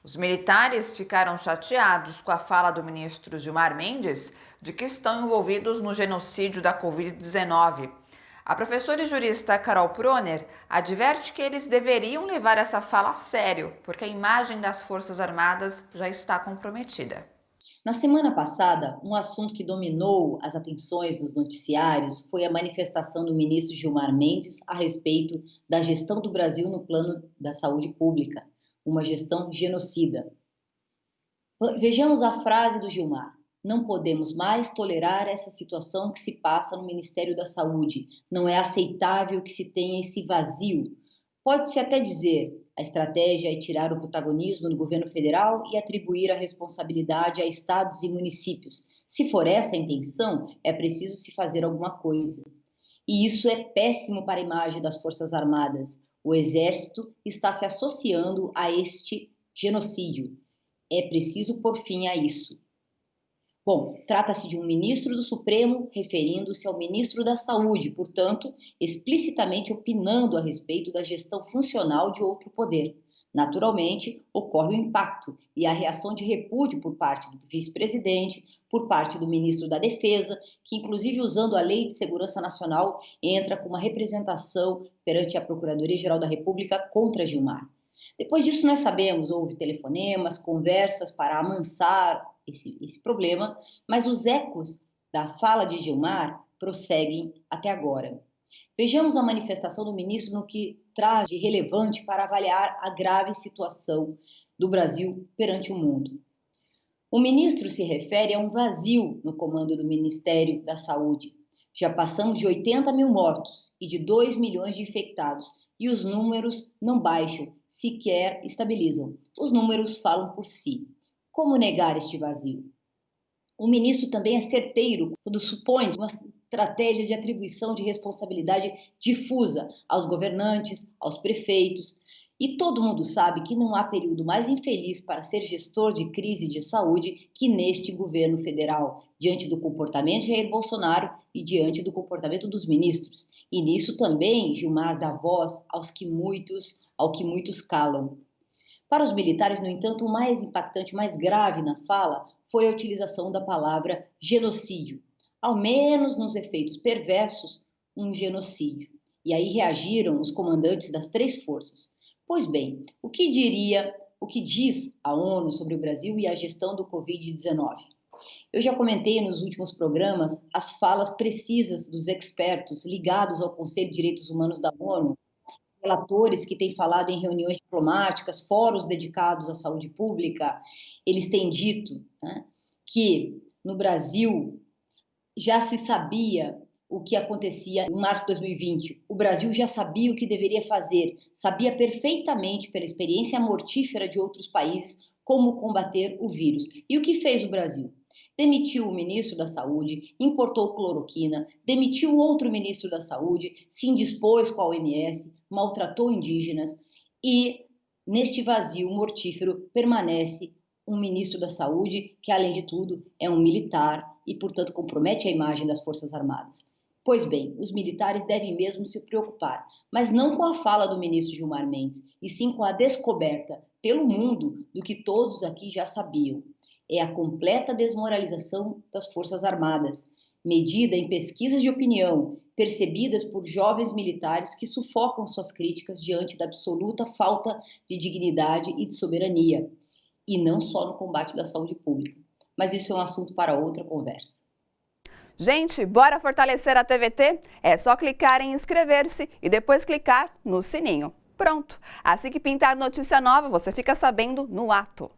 Os militares ficaram chateados com a fala do ministro Gilmar Mendes de que estão envolvidos no genocídio da Covid-19. A professora e jurista Carol Proner adverte que eles deveriam levar essa fala a sério, porque a imagem das Forças Armadas já está comprometida. Na semana passada, um assunto que dominou as atenções dos noticiários foi a manifestação do ministro Gilmar Mendes a respeito da gestão do Brasil no plano da saúde pública, uma gestão genocida. Vejamos a frase do Gilmar: "Não podemos mais tolerar essa situação que se passa no Ministério da Saúde. Não é aceitável que se tenha esse vazio." Pode-se até dizer, a estratégia é tirar o protagonismo do governo federal e atribuir a responsabilidade a estados e municípios. Se for essa a intenção, é preciso se fazer alguma coisa. E isso é péssimo para a imagem das Forças Armadas. O Exército está se associando a este genocídio. É preciso pôr fim a isso. Bom, trata-se de um ministro do Supremo referindo-se ao ministro da Saúde, portanto, explicitamente opinando a respeito da gestão funcional de outro poder. Naturalmente, ocorre o impacto e a reação de repúdio por parte do vice-presidente, por parte do ministro da Defesa, que inclusive usando a Lei de Segurança Nacional entra com uma representação perante a Procuradoria-Geral da República contra Gilmar. Depois disso, nós sabemos, houve telefonemas, conversas para amansar esse problema, mas os ecos da fala de Gilmar prosseguem até agora. Vejamos a manifestação do ministro no que traz de relevante para avaliar a grave situação do Brasil perante o mundo. O ministro se refere a um vazio no comando do Ministério da Saúde. Já passamos de 80 mil mortos e de 2 milhões de infectados, e os números não baixam, sequer estabilizam. Os números falam por si. Como negar este vazio? O ministro também é certeiro quando supõe uma estratégia de atribuição de responsabilidade difusa aos governantes, aos prefeitos. E todo mundo sabe que não há período mais infeliz para ser gestor de crise de saúde que neste governo federal, diante do comportamento de Jair Bolsonaro e diante do comportamento dos ministros. E nisso também Gilmar dá voz ao que muitos calam. Para os militares, no entanto, o mais impactante, o mais grave na fala foi a utilização da palavra genocídio. Ao menos nos efeitos perversos, um genocídio. E aí reagiram os comandantes das três forças. Pois bem, o que diz a ONU sobre o Brasil e a gestão do Covid-19? Eu já comentei nos últimos programas as falas precisas dos expertos ligados ao Conselho de Direitos Humanos da ONU, relatores que têm falado em reuniões diplomáticas, fóruns dedicados à saúde pública. Eles têm dito, né, que no Brasil já se sabia o que acontecia em março de 2020. O Brasil já sabia o que deveria fazer, sabia perfeitamente, pela experiência mortífera de outros países, como combater o vírus. E o que fez o Brasil? Demitiu o ministro da Saúde, importou cloroquina, demitiu outro ministro da Saúde, se indispôs com a OMS, maltratou indígenas e, neste vazio mortífero, permanece um ministro da Saúde que, além de tudo, é um militar e, portanto, compromete a imagem das Forças Armadas. Pois bem, os militares devem mesmo se preocupar, mas não com a fala do ministro Gilmar Mendes, e sim com a descoberta pelo mundo do que todos aqui já sabiam. É a completa desmoralização das Forças Armadas, medida em pesquisas de opinião, percebidas por jovens militares que sufocam suas críticas diante da absoluta falta de dignidade e de soberania, e não só no combate da saúde pública. Mas isso é um assunto para outra conversa. Gente, bora fortalecer a TVT? É só clicar em inscrever-se e depois clicar no sininho. Pronto! Assim que pintar notícia nova, você fica sabendo no ato.